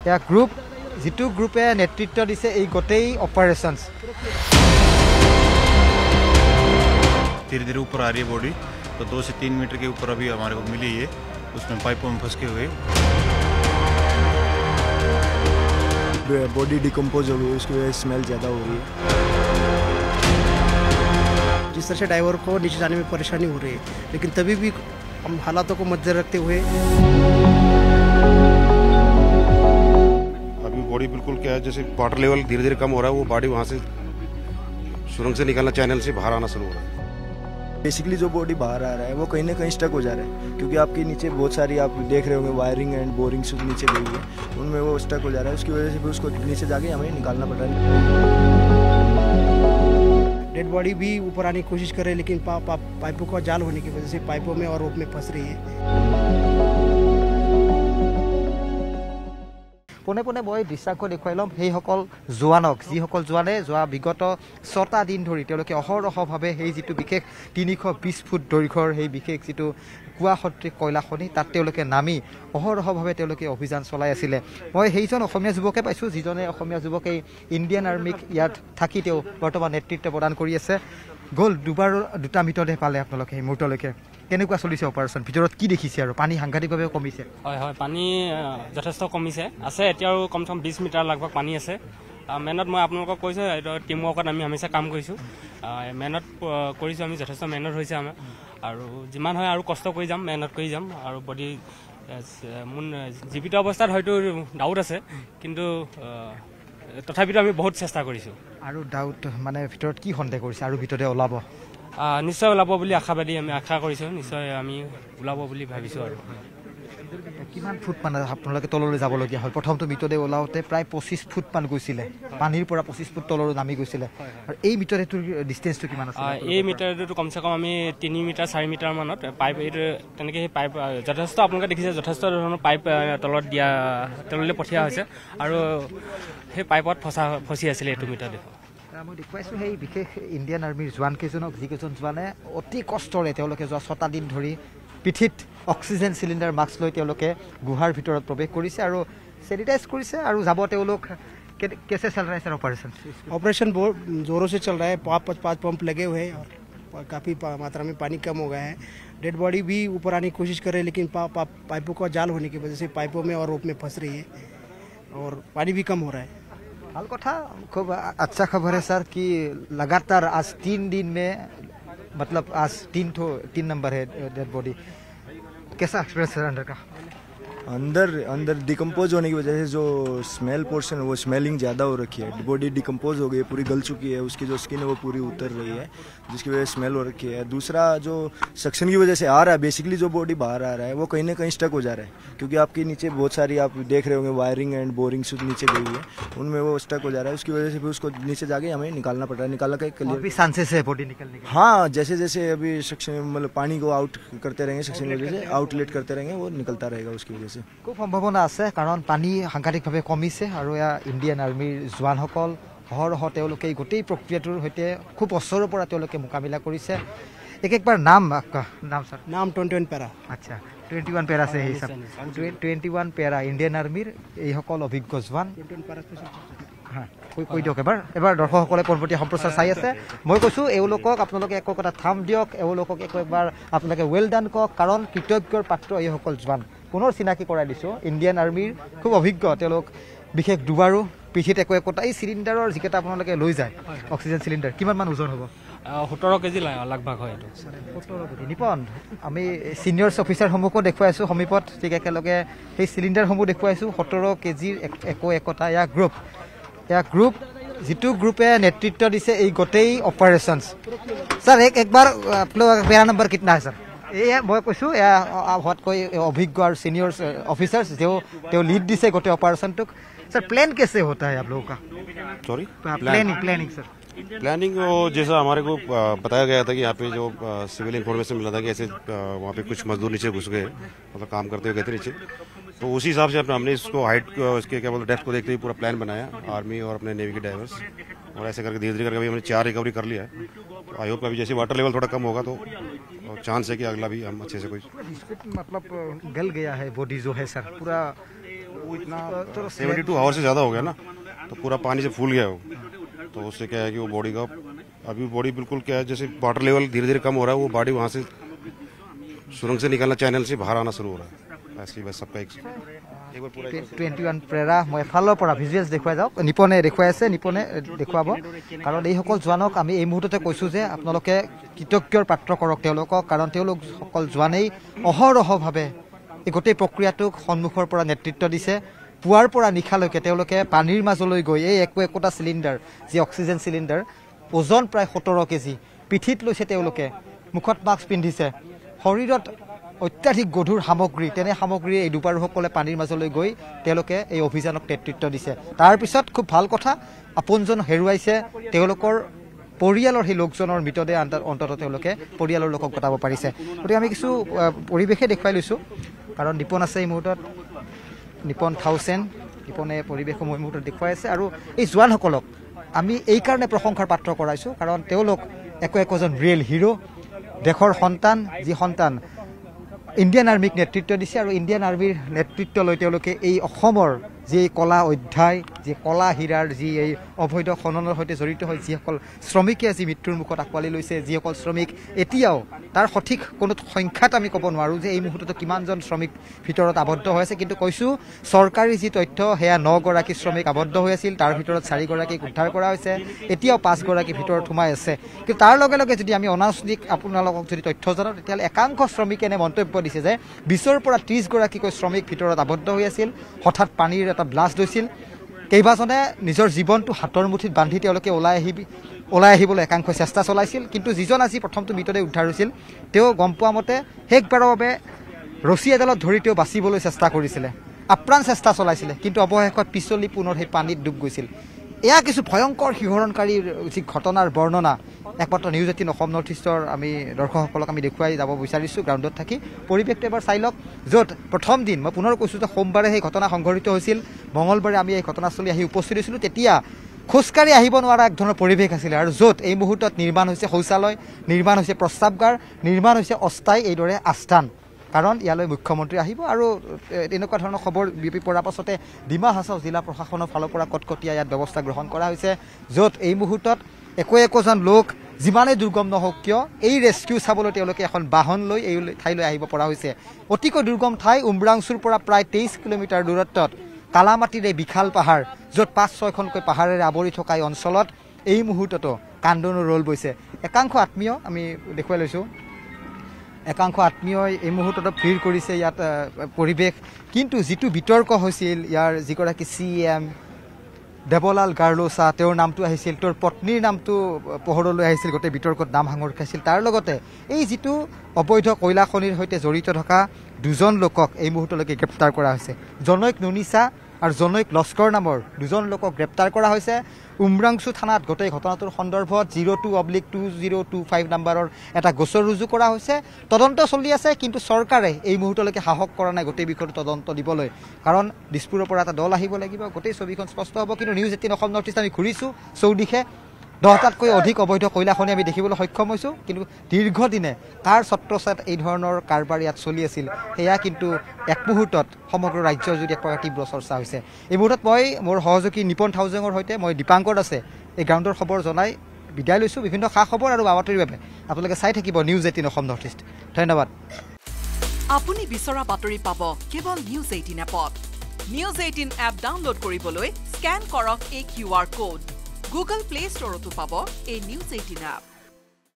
या ग्रुप जितु ग्रुपे नेतृत्व दिसे এই গোটেই অপারেশনস धीरे धीरे ऊपर आ रही है बॉडी। तो 2 से 3 मीटर के ऊपर अभी हमारे को मिली है, उसमें पाइपों में फंस के हुए बॉडी डिकम्पोज हो गई, उसकी वजह से स्मेल ज़्यादा हो रही है। जिस तरह से ड्राइवर को नीचे जाने में परेशानी हो रही है, लेकिन तभी भी हम हालातों को मद्देनजर रखते हुए अभी बॉडी बिल्कुल क्या है, जैसे वाटर लेवल धीरे धीरे कम हो रहा है, वो बॉडी वहाँ से सुरंग से निकलना, चैनल से बाहर आना शुरू हो रहा है। बेसिकली जो बॉडी बाहर आ रहा है वो कहीं ना कहीं स्टक हो जा रहा है, क्योंकि आपके नीचे बहुत सारी आप देख रहे होंगे वायरिंग एंड बोरिंग से नीचे गई है, उनमें वो स्टक हो जा रहा है। उसकी वजह से फिर उसको नीचे जाके हमें निकालना पड़ रहा है। डेड बॉडी भी ऊपर आने की कोशिश कर रहे हैं, लेकिन पाइपों का जाल होने की वजह से पाइपों में और रोप में फंस रही है। পোনে পোনে মই দৃশ্যাংশ দেখুৱাই ল'ম সেইসকল জোৱানক, যিসকল জোৱানে যোৱা বিগত 6টা দিন ধৰি তেওঁলোকে অহৰহভাৱে সেই যিটো বিশেষ 320 ফুট দৈৰ্ঘ্যৰ সেই বিশেষ যিটো কুৱা সদৃশ কয়লা খনি তাত তেওঁলোকে নামি অহৰহভাৱে তেওঁলোকে অভিযান চলাই আছিলে। মই সেইজন অসমীয়া যুৱকে পাইছোঁ, যিজনে অসমীয়া যুৱকে ইণ্ডিয়ান আৰ্মিক ইয়াত থাকি তেওঁ বৰ্তমান নেতৃত্ব প্ৰদান কৰি আছে। গ'ল দুটা মৃতদেহ পালে আপোনালোকে সেই মুহূৰ্তলৈকে। কেনেকুৱা চলিছে অপাৰেশ্যন, ভিতৰত কি দেখিছে আৰু পানী সাংঘাতিকভাৱে কমিছে? হয় হয়, পানী যথেষ্ট কমিছে, আছে এতিয়াও কমচে কম 20 মিটাৰ লগভগ পানী আছে। মেনত মই আপোনালোকক কৈছোঁ, এইটো টিম ৱৰ্কত আমি হামেশা কাম কৰিছোঁ, মেনত কৰিছোঁ আমি, যথেষ্ট মেহনত হৈছে আমাৰ, আৰু যিমান হয় আৰু কষ্ট কৰি যাম, মেহনত কৰি যাম। আৰু বডি মোৰ জীৱিত অৱস্থাত হয়তো ডাউট আছে, কিন্তু তথাপিতো আমি বহুত চেষ্টা কৰিছোঁ। আৰু ডাউট মানে ভিতৰত কি সন্দেহ কৰিছে আৰু ভিতৰতে ওলাব? নিশ্চয় ওলাব বুলি আশাবাদী, আমি আশা কৰিছোঁ, নিশ্চয় আমি ওলাব বুলি ভাবিছোঁ। আৰু কিমান ফুট মানে আপোনালোকে তললৈ যাবলগীয়া হ'ল? প্ৰথমটো মৃতদেহ ওলাওঁতে প্ৰায় 25 ফুট মান গৈছিলে, পানীৰ পৰা 25 ফুট তললৈ নামি গৈছিলে। আৰু এই মৃতদেহটোৰ ডিষ্টেঞ্চটো কিমান আছে? এই মিটাৰটো কমচে কম আমি 3 মিটাৰ 4 মিটাৰ মানত পাইপ, এইটো তেনেকৈ সেই পাইপ যথেষ্ট আপোনালোকে দেখিছে, যথেষ্ট ধৰণৰ পাইপ তললৈ পঠিওৱা হৈছে, আৰু সেই পাইপত ফচি আছিলে এইটো মৃতদেহ। মই দেখুৱাইছোঁ সেই বিশেষ ইণ্ডিয়ান আৰ্মিৰ জোৱানকেইজনক, যিকেইজন জোৱানে অতি কষ্টৰে তেওঁলোকে যোৱা 6টা দিন ধৰি পিঠিত অক্সিজেন চিলিণ্ডাৰ মাস্ক লৈ তেওঁলোকে গুহাৰ ভিতৰত প্ৰৱেশ কৰিছে আৰু চেনিটাইজ কৰিছে, আৰু যাব তেওঁলোক। कैसे चल रहा है सर ऑपरेशन बहुत ज़ोरों से चल रहा है। 5 पंप लगे हुए हैं और काफ़ी मात्रा में पानी कम हो गया है। डेड बॉडी भी ऊपर आने की कोशिश कर रहे हैं, लेकिन पाइपों का जाल होने की वजह से पाइपों में और रोप में फंस रही है, और पानी भी कम हो रहा है। हाल कथा खूब अच्छा खबर है सर कि लगातार आज 3 दिन में, मतलब आज 3 नंबर है डेड बॉडी। कैसा एक्सपीरियंस है अंदर का? अंदर डिकम्पोज होने की वजह से जो स्मेल पोर्शन है वो स्मेलिंग ज़्यादा हो रखी है। बॉडी डिकम्पोज हो गई है, पूरी गल चुकी है, उसकी जो स्किन है वो पूरी उतर रही है, जिसकी वजह से स्मेल हो रखी है। दूसरा जो सक्शन की वजह से आ रहा है, बेसिकली जो बॉडी बाहर आ रहा है वो कहीं ना कहीं स्टक हो जा रहा है, क्योंकि आपके नीचे बहुत सारी आप देख रहे होंगे वायरिंग एंड बोरिंग से नीचे गई है, उनमें वो स्टक हो जा रहा है। उसकी वजह से फिर उसको नीचे जाके हमें निकालना पड़ रहा है। निकालना का क्लियर चांसेस है बॉडी निकलने के? हाँ, जैसे जैसे अभी सक्शन मतलब पानी को आउट करते रहेंगे, सक्शन की वजह से आउटलेट करते रहेंगे, वो निकलता रहेगा उसकी वजह से। खूब संभावना আছে, কাৰণ পানী সাংঘাতিকভাৱে কমিছে, আৰু এয়া ইণ্ডিয়ান আৰ্মিৰ জোৱানসকল অহৰহ তেওঁলোকে এই গোটেই প্ৰক্ৰিয়াটোৰ সৈতে খুব ওচৰৰ পৰা তেওঁলোকে মোকাবিলা কৰিছে। একবাৰ নাম सर? नाम 21 पैरा। আচ্ছা, 21 पैरा से ही सब 21 पैरा ইণ্ডিয়ান আৰ্মিৰ এইসকল অভিজ্ঞ জোৱান। কৈ দিয়ক এবাৰ দৰ্শকসকলে পোনপটীয়া সম্প্ৰচাৰ চাই আছে। মই কৈছোঁ এওঁলোকক আপোনালোকে একো কথা থাম দিয়ক, এওঁলোকক একবাৰ আপোনালোকে ৱেল ডান কওক, কাৰণ কৃতজ্ঞৰ পাত্ৰ এইসকল জোৱান। পুনৰ চিনাকি কৰাই দিছোঁ, ইণ্ডিয়ান আৰ্মিৰ খুব অভিজ্ঞ তেওঁলোক, বিশেষ দুবাৰো পিঠিত একোটা এই চিলিণ্ডাৰৰ যিকেইটা আপোনালোকে লৈ যায় অক্সিজেন চিলিণ্ডাৰ, কিমান মান ওজন হ'ব? 17 কেজি লগভগ হয় এইটো। 17 কেজি। নিপন আমি ছিনিয়ৰ্ছ অফিচাৰসমূহকো দেখুৱাইছোঁ সমীপত, ঠিক একেলগে সেই চিলিণ্ডাৰসমূহ দেখুৱাইছোঁ। 17 কেজিৰ একোটা এয়া গ্ৰুপ जितु ग्रुपे नेतृत्व दिसे এই গোটেই অপারেশনস। सर एक बार आप लोग पैरा नंबर कितना है सर? ये मैं कैसो बहुत कोई अभिज्ञ और सीनियर ऑफिसर्स जो लीड दिसे गोटे ऑपरेशन तो सर प्लान कैसे होता है आप लोगों का? Sorry, planning sir. प्लानिंग जैसा हमारे को बताया गया था कि यहाँ पे जो सिविल इन्फॉर्मेशन मिला था कि ऐसे वहाँ पे कुछ मजदूर नीचे घुस गए, मतलब काम करते हुए गए थे नीचे, तो उसी हिसाब से हमने इसको हाइट इसके क्या बोलते डेप्थ को देखते हुए पूरा प्लान बनाया, आर्मी और अपने नेवी के डाइवर्स, और ऐसे करके धीरे धीरे करके अभी हमने 4 रिकवरी कर लिया है। तो आई होप अभी जैसे वाटर लेवल थोड़ा कम होगा तो चांस है कि अगला भी हम अच्छे से कोई मतलब गल गया है बॉडी जो है सर, पूरा वो इतना 72 आवर से ज़्यादा हो गया ना, तो पूरा पानी से फूल गया वो। तो उससे क्या है कि वो बॉडी का अभी बॉडी बिल्कुल क्या है, जैसे वाटर लेवल धीरे धीरे कम हो रहा है, वो बॉडी वहाँ से सुरंग से निकलना, चैनल से बाहर आना शुरू हो रहा है। ऐसे बस सबका एक बार पूरा 21 প্ৰেৰা মই এফালৰ পৰা ভিজুৱেলছ দেখুৱাই যাওক। নিপনে দেখুৱাই আছে, নিপনে দেখুৱাব। কাৰণ এইসকল জোৱানক আমি এই মুহূৰ্ততে কৈছোঁ যে আপোনালোকে কৃতজ্ঞৰ পাত্ৰ কৰক তেওঁলোকক, কাৰণ তেওঁলোক সকল জোৱানেই অহৰহভাৱে এই গোটেই প্ৰক্ৰিয়াটোক সন্মুখৰ পৰা নেতৃত্ব দিছে। পুৱাৰ পৰা নিশালৈকে তেওঁলোকে পানীৰ মাজলৈ গৈ এই একোটা চিলিণ্ডাৰ, যি অক্সিজেন চিলিণ্ডাৰ, ওজন প্ৰায় 17 কেজি, পিঠিত লৈছে তেওঁলোকে, মুখত মাস্ক পিন্ধিছে, শৰীৰত অত্যাধিক গধুৰ সামগ্ৰী, তেনে সামগ্ৰী এই দুপাৰুসকলে পানীৰ মাজলৈ গৈ তেওঁলোকে এই অভিযানক নেতৃত্ব দিছে। তাৰপিছত খুব ভাল কথা, আপোনজন হেৰুৱাইছে, তেওঁলোকৰ পৰিয়ালৰ সেই লোকজনৰ মৃতদেহ অন্তত তেওঁলোকে পৰিয়ালৰ লোকক গতাব পাৰিছে। গতিকে আমি কিছু পৰিৱেশে দেখুৱাই লৈছোঁ, কাৰণ নিপন আছে এই মুহূৰ্তত, নিপন থাউচেণ্ড, নিপনে পৰিৱেশসমূহ এই মুহূৰ্তত দেখুৱাই আছে। আৰু এই জোৱানসকলক আমি এইকাৰণে প্ৰশংসাৰ পাত্ৰ কৰাইছোঁ, কাৰণ তেওঁলোক একোজন ৰিয়েল হিৰো, দেশৰ সন্তান, যি সন্তান ইণ্ডিয়ান আৰ্মিক নেতৃত্ব দিছে। আৰু ইণ্ডিয়ান আৰ্মিৰ নেতৃত্ব লৈ তেওঁলোকে এই অসমৰ যি কলা অধ্যায়, যি কলা হীৰাৰ যি এই অবৈধ খননৰ সৈতে জড়িত হৈ যিসকল শ্ৰমিকে আজি মৃত্যুৰ মুখত আঁকোৱালি লৈছে, যিসকল শ্ৰমিক এতিয়াও তাৰ সঠিক কোনো সংখ্যাত আমি ক'ব নোৱাৰোঁ যে এই মুহূৰ্তত কিমানজন শ্ৰমিক ভিতৰত আবদ্ধ হৈ আছে, কিন্তু কৈছোঁ চৰকাৰী যি তথ্য সেয়া 9 গৰাকী শ্ৰমিক আবদ্ধ হৈ আছিল, তাৰ ভিতৰত 4 গৰাকীক উদ্ধাৰ কৰা হৈছে, এতিয়াও 5 গৰাকী ভিতৰত সোমাই আছে। কিন্তু তাৰ লগে লগে যদি আমি অনানুষ্ঠানিক আপোনালোকক যদি তথ্য জনাওঁ, তেতিয়াহ'লে একাংশ শ্ৰমিকে এনে মন্তব্য দিছে যে 20ৰ পৰা 30 গৰাকীকৈ শ্ৰমিক ভিতৰত আবদ্ধ হৈ আছিল, হঠাৎ পানীৰ এটা ব্লাষ্ট হৈছিল, কেইবাজনে নিজৰ জীৱনটো হাতৰ মুঠিত বান্ধি তেওঁলোকে ওলাই আহিবলৈ একাংশ চেষ্টা চলাইছিল। কিন্তু যিজন আজি প্ৰথমটো মৃতদেহ উদ্ধাৰ হৈছিল, তেওঁ গম পোৱা মতে শেষবাৰৰ বাবে ৰছী এডালত ধৰি তেওঁ বাচিবলৈ চেষ্টা কৰিছিলে, আপ্ৰাণ চেষ্টা চলাইছিলে, কিন্তু অৱশেষত পিছলি পুনৰ সেই পানীত ডুব গৈছিল। এয়া কিছু ভয়ংকৰ শিহৰণকাৰী যি ঘটনাৰ বৰ্ণনা একমাত্ৰ নিউজ 18 অসম নৰ্থ ইষ্টৰ আমি দৰ্শকসকলক আমি দেখুৱাই যাব বিচাৰিছোঁ গ্ৰাউণ্ডত থাকি। পৰিৱেশটো এবাৰ চাই লওক, য'ত প্ৰথম দিন মই পুনৰ কৈছোঁ যে সোমবাৰে সেই ঘটনা সংঘটিত হৈছিল, মঙলবাৰে আমি এই ঘটনাস্থলী আহি উপস্থিত হৈছিলোঁ, তেতিয়া খোজকাঢ়ি আহিব নোৱাৰা এক ধৰণৰ পৰিৱেশ আছিলে। আৰু য'ত এই মুহূৰ্তত নিৰ্মাণ হৈছে শৌচালয়, নিৰ্মাণ হৈছে প্ৰস্ৰাৱগাৰ, নিৰ্মাণ হৈছে অস্থায়ী এইদৰে আস্থান, কাৰণ ইয়ালৈ মুখ্যমন্ত্ৰী আহিব। আৰু এনেকুৱা ধৰণৰ খবৰ বিয়পি পৰাৰ পাছতে ডিমা হাছাও জিলা প্ৰশাসনৰ ফালৰ পৰা কটকটীয়া ইয়াত ব্যৱস্থা গ্ৰহণ কৰা হৈছে, য'ত এই মুহূৰ্তত একোজন লোক যিমানেই দুৰ্গম নহওক কিয় এই ৰেস্কিউ চাবলৈ তেওঁলোকে এখন বাহন লৈ এই ঠাইলৈ আহিব পৰা হৈছে। অতিকৈ দুৰ্গম ঠাই, উমৰাংচুৰ পৰা প্ৰায় 23 কিলোমিটাৰ দূৰত্বত কালামাটিৰ এই বিশাল পাহাৰ, য'ত 5-6খনকৈ পাহাৰেৰে আৱৰি থকা এই অঞ্চলত এই মুহূৰ্ততো কান্দোনৰ ৰোল বৈছে। একাংশ আত্মীয় আমি দেখুৱাই লৈছোঁ, একাংশ আত্মীয়ই এই মুহূৰ্তত ভিৰ কৰিছে ইয়াত পৰিৱেশ। কিন্তু যিটো বিতৰ্ক হৈছিল, ইয়াৰ যিগৰাকী CM দেৱলাল গাৰ্লোচা, তেওঁৰ নামটো আহিছিল, তেওঁৰ পত্নীৰ নামটো পোহৰলৈ আহিছিল, গোটেই বিতৰ্কত নাম সাঙুৰ খাইছিল। তাৰ লগতে এই যিটো অবৈধ কয়লা খনিৰ সৈতে জড়িত থকা 2জন লোকক এই মুহূৰ্তলৈকে গ্ৰেপ্তাৰ কৰা হৈছে। জনৈক নুনিছা আৰু জনৈক লস্কৰ নামৰ 2জন লোকক গ্ৰেপ্তাৰ কৰা হৈছে। উমৰাংচু থানাত গোটেই ঘটনাটোৰ সন্দৰ্ভত 02/2025 নম্বৰৰ এটা গোচৰ ৰুজু কৰা হৈছে। তদন্ত চলি আছে, কিন্তু চৰকাৰে এই মুহূৰ্তলৈকে সাহস কৰা নাই গোটেই বিষয়টো তদন্ত দিবলৈ, কাৰণ দিছপুৰৰ পৰা এটা দল আহিব লাগিব, গোটেই ছবিখন স্পষ্ট হ'ব। কিন্তু নিউজ 18 অসম নৰ্থ ইষ্ট আমি ঘূৰিছোঁ চৌদিশে, 10টাতকৈ অধিক অবৈধ কয়লা খনি আমি দেখিবলৈ সক্ষম হৈছোঁ। কিন্তু দীৰ্ঘদিনে কাৰ ছত্ৰছায়াত এই ধৰণৰ কাৰবাৰ ইয়াত চলি আছিল, সেয়া কিন্তু এক মুহূৰ্তত সমগ্ৰ ৰাজ্যৰ যদি এক প্ৰকাৰ তীব্ৰ চৰ্চা হৈছে। এই মুহূৰ্তত মই মোৰ সহযোগী নিপন থাউজেঙৰ সৈতে মই দীপাংকৰ আছে এই গ্ৰাউণ্ডৰ খবৰ জনাই বিদায় লৈছোঁ। বিভিন্ন খা খবৰ আৰু বাতৰিৰ বাবে আপোনালোকে চাই থাকিব নিউজ 18 অসম নৰ্থ ইষ্ট। ধন্যবাদ। আপুনি বিচৰা বাতৰি পাব কেৱল নিউজ 18 এপত। নিউজ 18 এপ ডাউনলোড কৰিবলৈ স্কেন কৰক এই QR code. Google Play Store to পাব এই নিউজ 18 এপ।